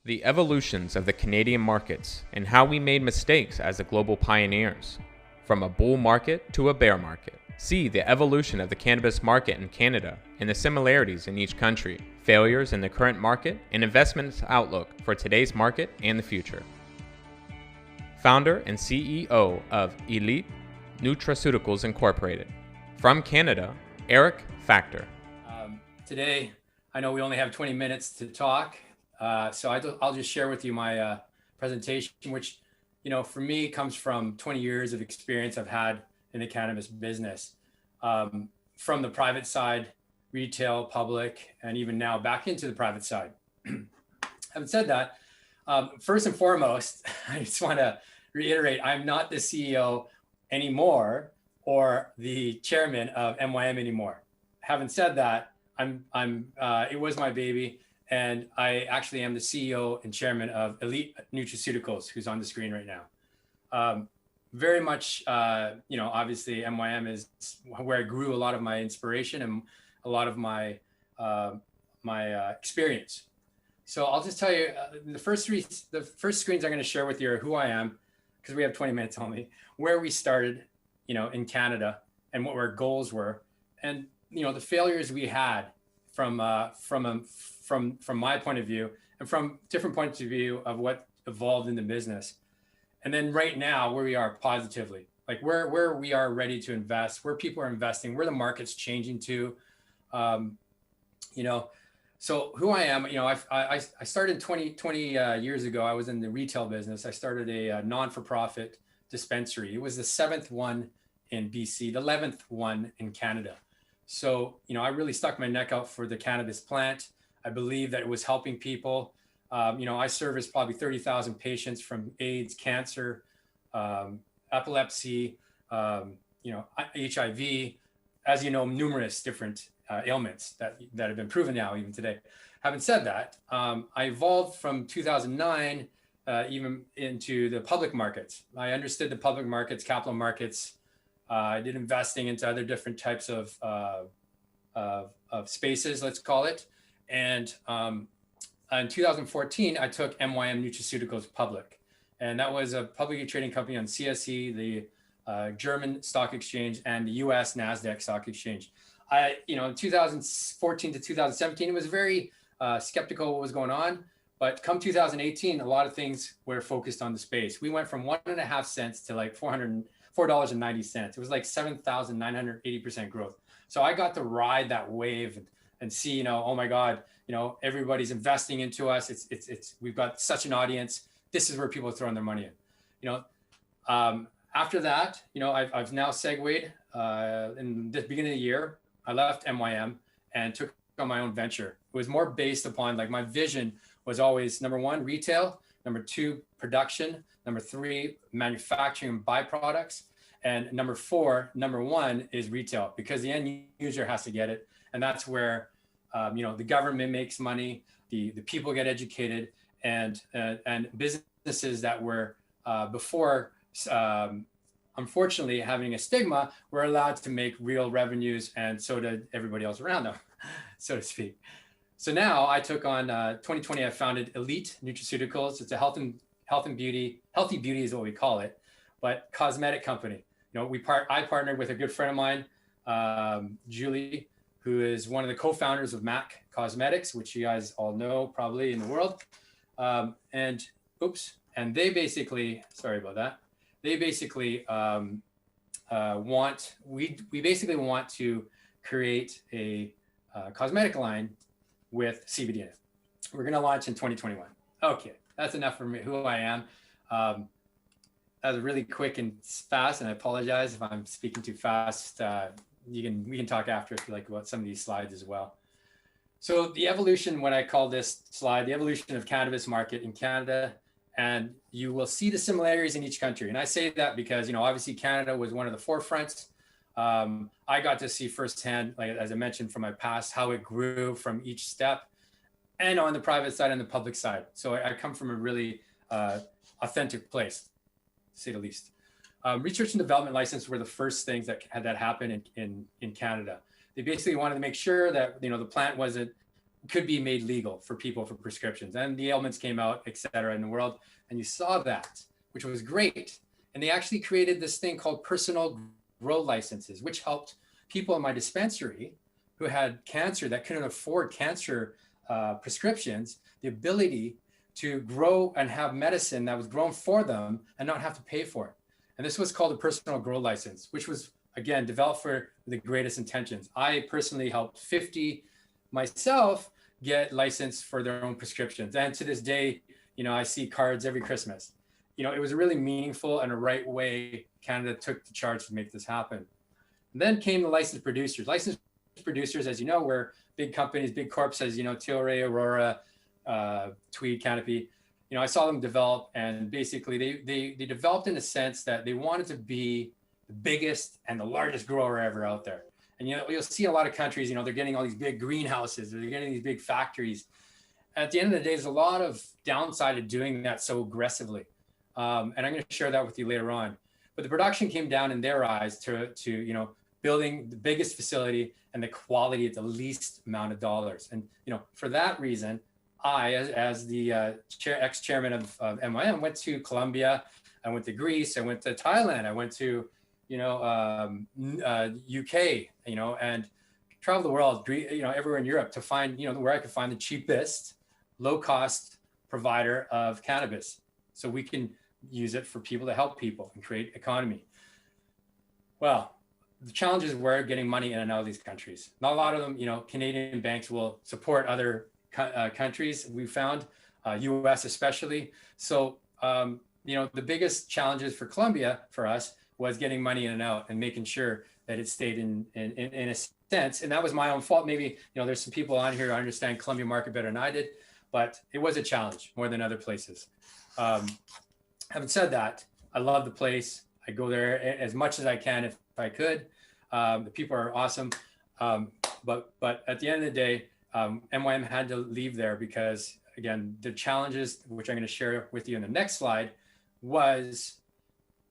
The evolutions of the Canadian markets and how we made mistakes as the global pioneers. From a bull market to a bear market. See the evolution of the cannabis market in Canada and the similarities in each country, failures in the current market, and investment outlook for today's market and the future. Founder and CEO of Elyte Nutraceuticals Incorporated. From Canada, Erick Factor. Today, I know we only have 20 minutes to talk, so I'll just share with you my presentation, which, for me comes from 20 years of experience I've had in the cannabis business, from the private side, retail, public, and even now back into the private side. Having said that, first and foremost, I just want to reiterate, I'm not the CEO anymore or the chairman of MYM anymore. Having said that, it was my baby, and I actually am the CEO and chairman of Elyte Nutraceuticals, who's on the screen right now. Very much, obviously MYM is where I grew a lot of my inspiration and a lot of my experience. So I'll just tell you, the first screens I'm going to share with you are who I am, because we have 20 minutes only, where we started, in Canada, and what our goals were, and the failures we had from my point of view, and from different points of view of what evolved in the business. And then right now, where we are positively, like where we are ready to invest, where people are investing, where the market's changing to, So who I am, I started 20 years ago. I was in the retail business. I started a non-for-profit dispensary. It was the 7th one in BC, the 11th one in Canada. So, I really stuck my neck out for the cannabis plant. I believe that it was helping people. I serviced probably 30,000 patients from AIDS, cancer, epilepsy, HIV, as numerous different ailments that have been proven now, even today. Having said that, I evolved from 2009 even into the public markets. I understood the public markets, capital markets. I did investing into other different types of spaces, let's call it. And in 2014, I took MYM Nutraceuticals public. And that was a publicly trading company on CSE, the German stock exchange, and the US NASDAQ stock exchange. In 2014 to 2017, it was very skeptical of what was going on. But come 2018, a lot of things were focused on the space. We went from 1.5 cents to like $4.90. It was like 7,980% growth. So I got to ride that wave and see, oh my God, everybody's investing into us. We've got such an audience. This is where people are throwing their money in. After that, I've now segued in the beginning of the year. I left MYM and took on my own venture. It was more based upon, like, my vision was always, number one, retail, number two, production, number three, manufacturing and byproducts, and number one is retail, because the end user has to get it. And that's where, the government makes money, the people get educated, and businesses that were before, unfortunately, having a stigma, were allowed to make real revenues, and so did everybody else around them, so to speak. So now I took on 2020. I founded Elyte Nutraceuticals. It's a healthy beauty is what we call it, but cosmetic company. I partnered with a good friend of mine, Julie, who is one of the co-founders of MAC Cosmetics, which you guys all know probably in the world. And they basically, sorry about that. They basically we basically want to create a cosmetic line with CBD in it. We're going to launch in 2021. Okay, that's enough for me, who I am. That was really quick and fast, and I apologize if I'm speaking too fast. We can talk after if you like about some of these slides as well. So the evolution, what I call this slide, the evolution of cannabis market in Canada, and you will see the similarities in each country. And I say that because, obviously Canada was one of the forefronts. I got to see firsthand, like, as I mentioned from my past, how it grew from each step, and on the private side and the public side. So I come from a really authentic place, to say the least. Research and development license were the first things that happened in Canada. They basically wanted to make sure that the plant could be made legal for people for prescriptions. And the ailments came out, et cetera, in the world. And you saw that, which was great. And they actually created this thing called personal grow licenses, which helped people in my dispensary who had cancer that couldn't afford cancer prescriptions, the ability to grow and have medicine that was grown for them and not have to pay for it. And this was called a personal grow license, which was, again, developed for the greatest intentions. I personally helped 50 myself get licensed for their own prescriptions. And to this day, I see cards every Christmas. It was really meaningful and a right way Canada took the charge to make this happen. And then came the licensed producers. Licensed producers, as you know, were big companies, big corps, as Tilray, Aurora, Tweed, Canopy. I saw them develop, and basically they developed in a sense that they wanted to be the biggest and the largest grower ever out there. And you'll see a lot of countries, they're getting all these big greenhouses, they're getting these big factories. At the end of the day, there's a lot of downside to doing that so aggressively. And I'm going to share that with you later on. But the production came down in their eyes to building the biggest facility and the quality at the least amount of dollars. And for that reason, I, as the ex-chairman of MYM, went to Colombia, I went to Greece, I went to Thailand, I went to UK, and traveled the world, everywhere in Europe to find where I could find the cheapest, low-cost provider of cannabis, so we can use it for people to help people and create economy. Well, the challenges were getting money in and out of these countries. Not a lot of them, Canadian banks will support other countries, we found, US especially. So, the biggest challenges for Colombia, for us, was getting money in and out and making sure that it stayed in a sense. And that was my own fault. Maybe, there's some people on here who understand Colombia market better than I did, but it was a challenge more than other places. Having said that, I love the place. I go there as much as I can if I could. The people are awesome. But at the end of the day, MYM had to leave there because, again, the challenges, which I'm going to share with you in the next slide, was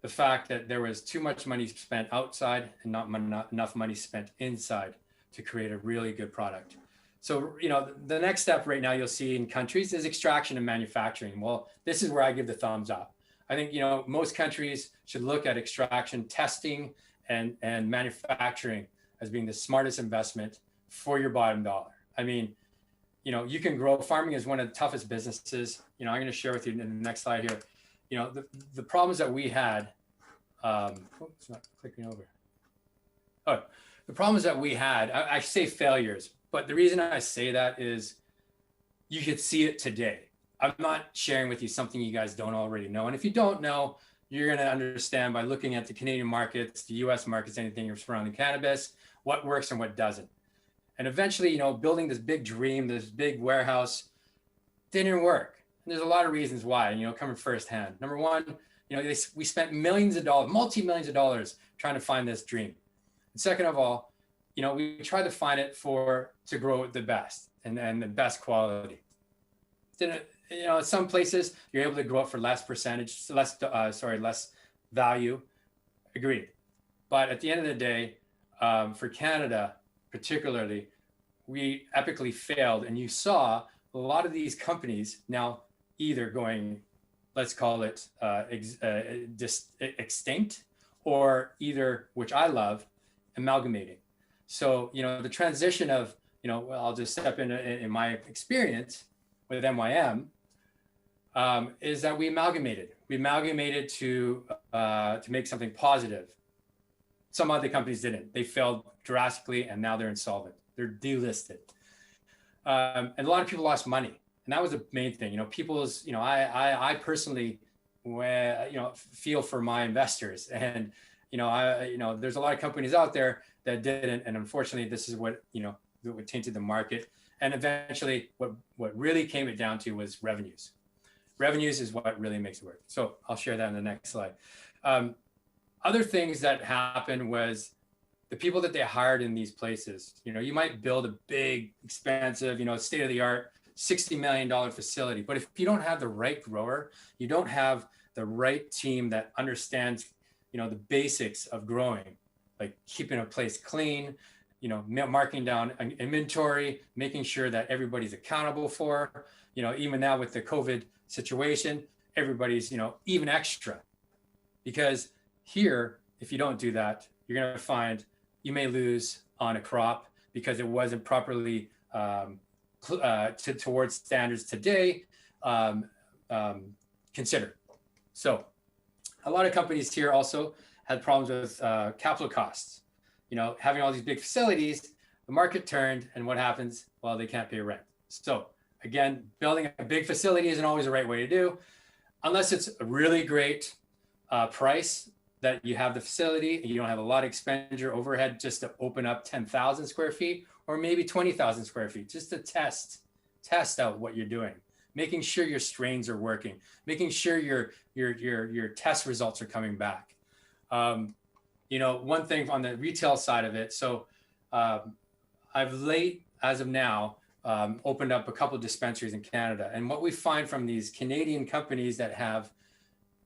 the fact that there was too much money spent outside and not enough money spent inside to create a really good product. So, the next step right now you'll see in countries is extraction and manufacturing. Well, this is where I give the thumbs up. I think, most countries should look at extraction, testing, and manufacturing as being the smartest investment for your bottom dollar. I mean, you can grow. Farming is one of the toughest businesses. I'm going to share with you in the next slide here. The problems that we had, it's not clicking over. Oh, the problems that we had, I say failures, but the reason I say that is you could see it today. I'm not sharing with you something you guys don't already know. And if you don't know, you're going to understand by looking at the Canadian markets, the US markets, anything surrounding cannabis, what works and what doesn't. And eventually, building this big dream, this big warehouse didn't work. And there's a lot of reasons why, coming firsthand. Number one, we spent millions of dollars, multi-millions of dollars trying to find this dream. And second of all, we tried to find it to grow the best and the best quality. Didn't, some places you're able to grow it for less value. Agreed. But at the end of the day, for Canada, particularly, we epically failed. And you saw a lot of these companies now either going, let's call it extinct, or either, which I love, amalgamating. So, the transition of, I'll just step in my experience with MYM, is that we amalgamated. We amalgamated to make something positive. Some other companies didn't. They failed drastically, and now they're insolvent. They're delisted. And a lot of people lost money. And that was the main thing. People's, I personally, feel for my investors. And, there's a lot of companies out there that didn't. And unfortunately, this is what, what tainted the market. And eventually, what really came it down to was revenues. Revenues is what really makes it work. So I'll share that in the next slide. Other things that happened was the people that they hired in these places. You might build a big, expensive, state-of-the-art $60 million facility. But if you don't have the right grower, you don't have the right team that understands, the basics of growing, like keeping a place clean, marking down inventory, making sure that everybody's accountable for, even now with the COVID situation, everybody's, even extra. Because here, if you don't do that, you're going to find you may lose on a crop because it wasn't properly towards standards today considered. So a lot of companies here also had problems with capital costs. Having all these big facilities, the market turned, and what happens? Well, they can't pay rent. So again, building a big facility isn't always the right way to do, unless it's a really great price that you have the facility and you don't have a lot of expenditure overhead just to open up 10,000 square feet or maybe 20,000 square feet, just to test out what you're doing, making sure your strains are working, making sure your test results are coming back. One thing on the retail side of it. So I've late, as of now, opened up a couple of dispensaries in Canada. And what we find from these Canadian companies that have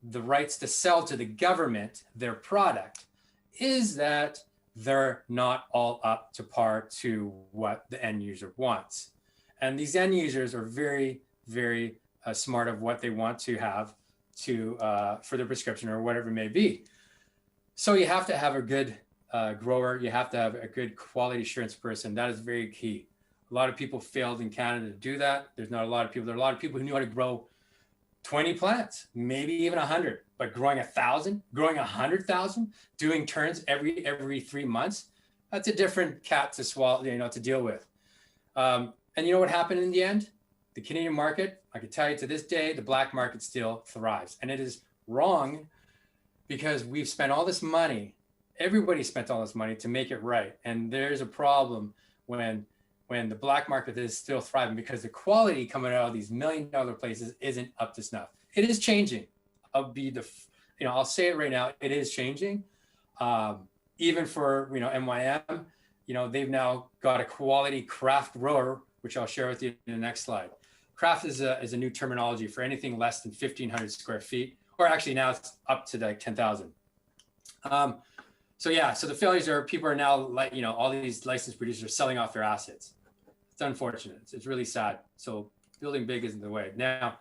the rights to sell to the government their product is that they're not all up to par to what the end user wants. And these end users are very, very smart of what they want to have for their prescription or whatever it may be. So you have to have a good grower. You have to have a good quality assurance person. That is very key. A lot of people failed in Canada to do that. There's not a lot of people. There are a lot of people who knew how to grow 20 plants, maybe even 100, but growing 1,000, growing 100,000, doing turns every 3 months, that's a different cat to swallow, to deal with. And you know what happened in the end? The Canadian market, I can tell you to this day, the black market still thrives. And it is wrong because we've spent all this money. Everybody spent all this money to make it right. And there's a problem when the black market is still thriving because the quality coming out of these $1 million places isn't up to snuff. It is changing. I'll say it right now. It is changing. Even for, NYM, they've now got a quality craft grower, which I'll share with you in the next slide. Craft is a new terminology for anything less than 1,500 square feet, or actually now it's up to like 10,000. So the failures are people are now all these licensed producers are selling off their assets. It's unfortunate. It's really sad. So building big isn't the way. Now,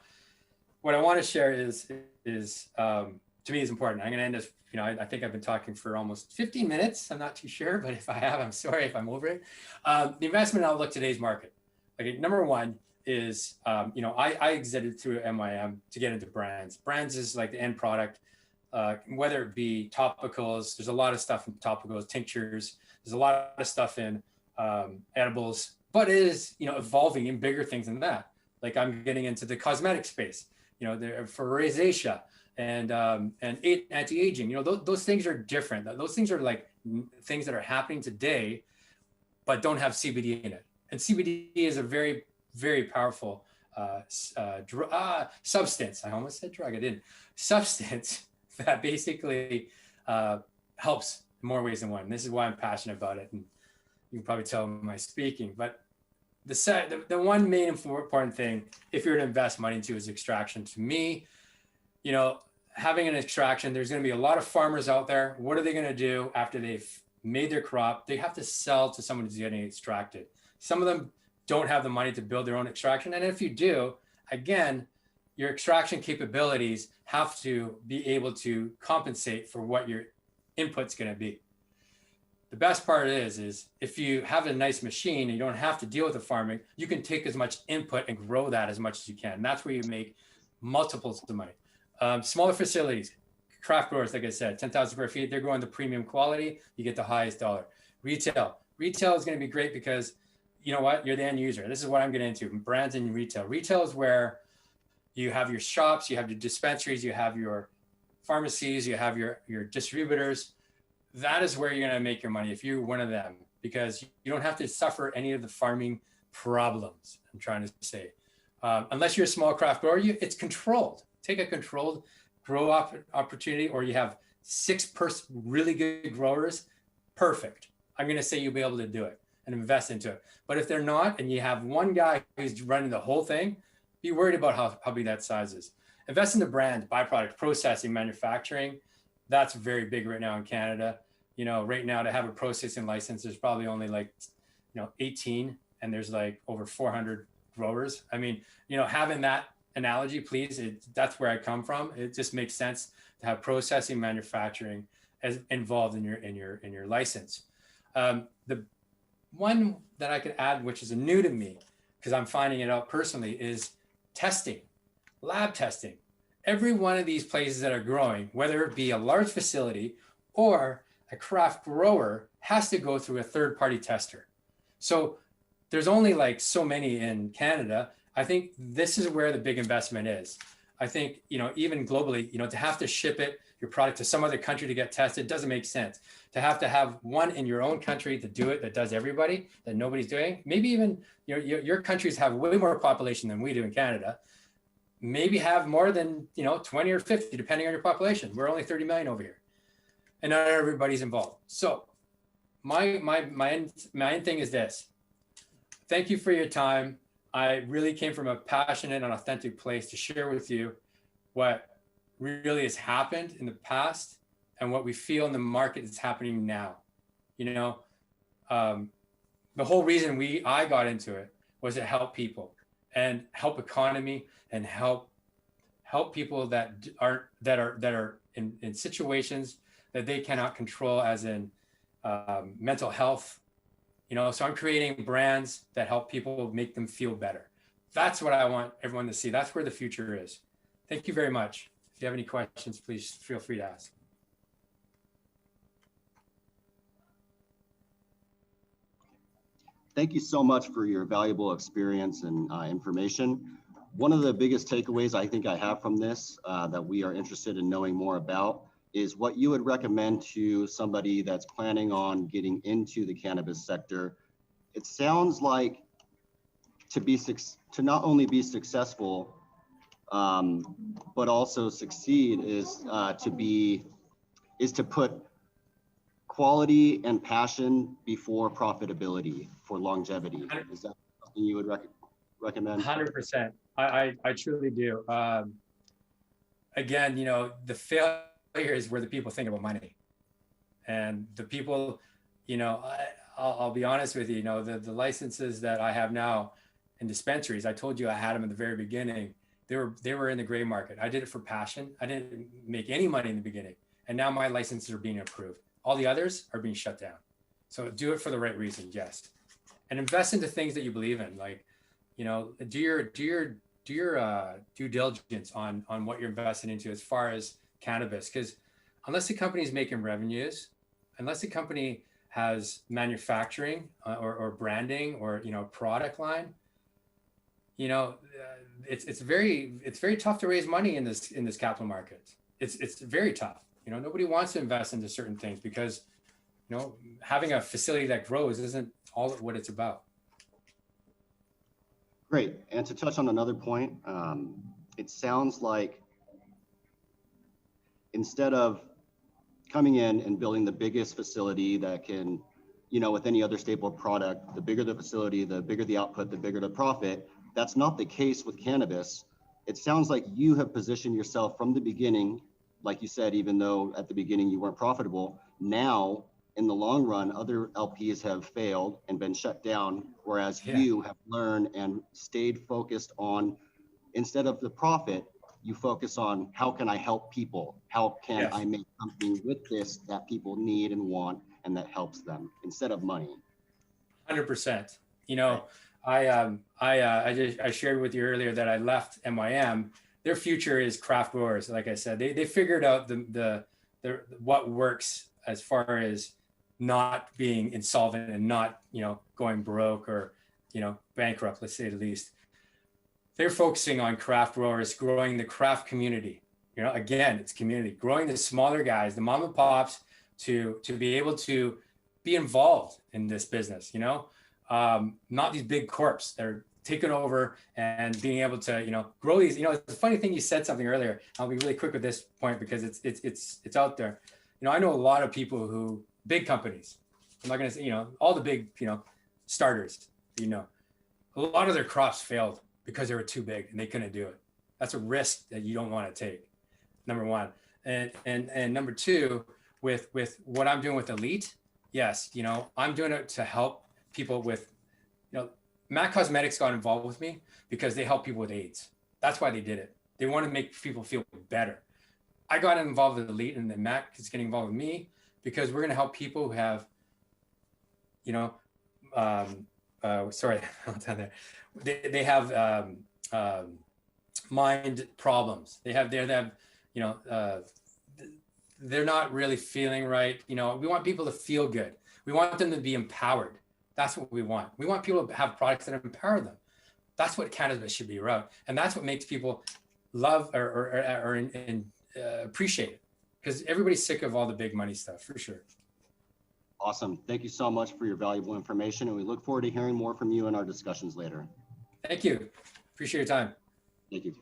what I want to share is to me is important. I'm going to end this. I think I've been talking for almost 15 minutes. I'm not too sure, but if I have, I'm sorry if I'm over it. The investment outlook today's market. Okay, number one is I exited through MYM to get into brands. Brands is like the end product. Whether it be topicals, there's a lot of stuff in topicals, tinctures. There's a lot of stuff in edibles, but it is evolving in bigger things than that. Like I'm getting into the cosmetic space, for rosacea and anti-aging. Those things are different. Those things are like things that are happening today, but don't have CBD in it. And CBD is a very, very powerful substance. I almost said drug. I didn't. Substance that basically helps in more ways than one. And this is why I'm passionate about it. And you can probably tell in my speaking. But the one main important thing, if you're to invest money into, is extraction. To me, having an extraction, there's going to be a lot of farmers out there. What are they going to do after they've made their crop? They have to sell to someone who's getting extracted. Some of them don't have the money to build their own extraction. And if you do, again, your extraction capabilities have to be able to compensate for what your input's going to be. The best part is if you have a nice machine and you don't have to deal with the farming, you can take as much input and grow that as much as you can. And that's where you make multiples of money. Smaller facilities, craft growers, like I said, 10,000 square feet, they're going the premium quality, you get the highest dollar. Retail is going to be great because you know what? You're the end user. This is what I'm getting into, brands and retail. Retail is where you have your shops, you have your dispensaries, you have your pharmacies, you have your distributors. That is where you're going to make your money if you're one of them, because you don't have to suffer any of the farming problems, I'm trying to say. Unless you're a small craft grower, it's controlled. Take a controlled grow opportunity, or you have 6 really good growers, perfect. I'm going to say you'll be able to do it and invest into it. But if they're not, and you have one guy who's running the whole thing, be worried about how big that size is. Invest in the brand, byproduct, processing, manufacturing. That's very big right now in Canada. you know, right now to have a processing license, there's probably only like, 18, and there's like over 400 growers. I mean, having that analogy, please, that's where I come from. It just makes sense to have processing, manufacturing as involved in your license. The one that I could add, which is new to me, because I'm finding it out personally, is testing, lab testing. Every one of these places that are growing, whether it be a large facility or a craft grower, has to go through a third-party tester. So there's only like so many in Canada. I think this is where the big investment is. I think, even globally, to have to ship your product to some other country to get tested doesn't make sense. To have one in your own country to do it that does everybody, that nobody's doing. Maybe even your countries have way more population than we do in Canada. Maybe have more than 20 or 50, depending on your population. We're only 30 million over here, and not everybody's involved. So my end thing is this. Thank you for your time. I really came from a passionate and authentic place to share with you what really has happened in the past and what we feel in the market is happening now. The whole reason I got into it was to help people and help economy and help people that are in situations that they cannot control, as in mental health. So I'm creating brands that help people, make them feel better. That's what I want everyone to see. That's where the future is. Thank you very much. If you have any questions, please feel free to ask. Thank you so much for your valuable experience and information. One of the biggest takeaways I think I have from this that we are interested in knowing more about is what you would recommend to somebody that's planning on getting into the cannabis sector. It sounds like to not only be successful, but also succeed is to put quality and passion before profitability for longevity. Is that something you would recommend? 100%. I truly do. Again, the failure is where the people think about money, and the people, I'll be honest with you, the licenses that I have now in dispensaries, I told you I had them in the very beginning. They were in the gray market. I did it for passion. I didn't make any money in the beginning, and now my licenses are being approved. All the others are being shut down. So do it for the right reason, yes, and invest into things that you believe in. Like, do your due diligence on what you're investing into as far as cannabis, because unless the company is making revenues, unless the company has manufacturing or branding or product line, it's very tough to raise money in this capital market. It's very tough. Nobody wants to invest into certain things because having a facility that grows isn't all what it's about. Great. And to touch on another point, it sounds like instead of coming in and building the biggest facility that can, with any other staple product, the bigger the facility, the bigger the output, the bigger the profit. That's not the case with cannabis. It sounds like you have positioned yourself from the beginning, like you said, even though at the beginning you weren't profitable. Now, in the long run, other LPs have failed and been shut down, whereas you have learned and stayed focused on, instead of the profit, you focus on how can I help people? How can I make something with this that people need and want and that helps them instead of money? 100%. I shared with you earlier that I left MYM. Their future is craft growers. Like I said, they figured out the what works as far as not being insolvent and not going broke or bankrupt, let's say the least. They're focusing on craft growers, growing the craft community. Again, it's community, growing the smaller guys, the mom and pops, to be able to be involved in this business. Not these big corps that are taking over and being able to grow these. It's a funny thing, you said something earlier. I'll be really quick with this point because it's out there. I know a lot of people who, big companies, I'm not going to say all the big starters, a lot of their crops failed because they were too big and they couldn't do it. That's a risk that you don't want to take, number one. And number two, with what I'm doing with Elyte, yes, you know, I'm doing it to help people with, you know, MAC Cosmetics got involved with me because they help people with AIDS. That's why they did it. They want to make people feel better. I got involved with Elyte, and then MAC is getting involved with me because we're going to help people who have, you know, sorry, they have mind problems. They have, you know, they're not really feeling right. You know, we want people to feel good. We want them to be empowered. That's what we want. We want people to have products that empower them. That's what cannabis should be around. And that's what makes people love or appreciate it. Because everybody's sick of all the big money stuff, for sure. Awesome. Thank you so much for your valuable information. And we look forward to hearing more from you in our discussions later. Thank you. Appreciate your time. Thank you.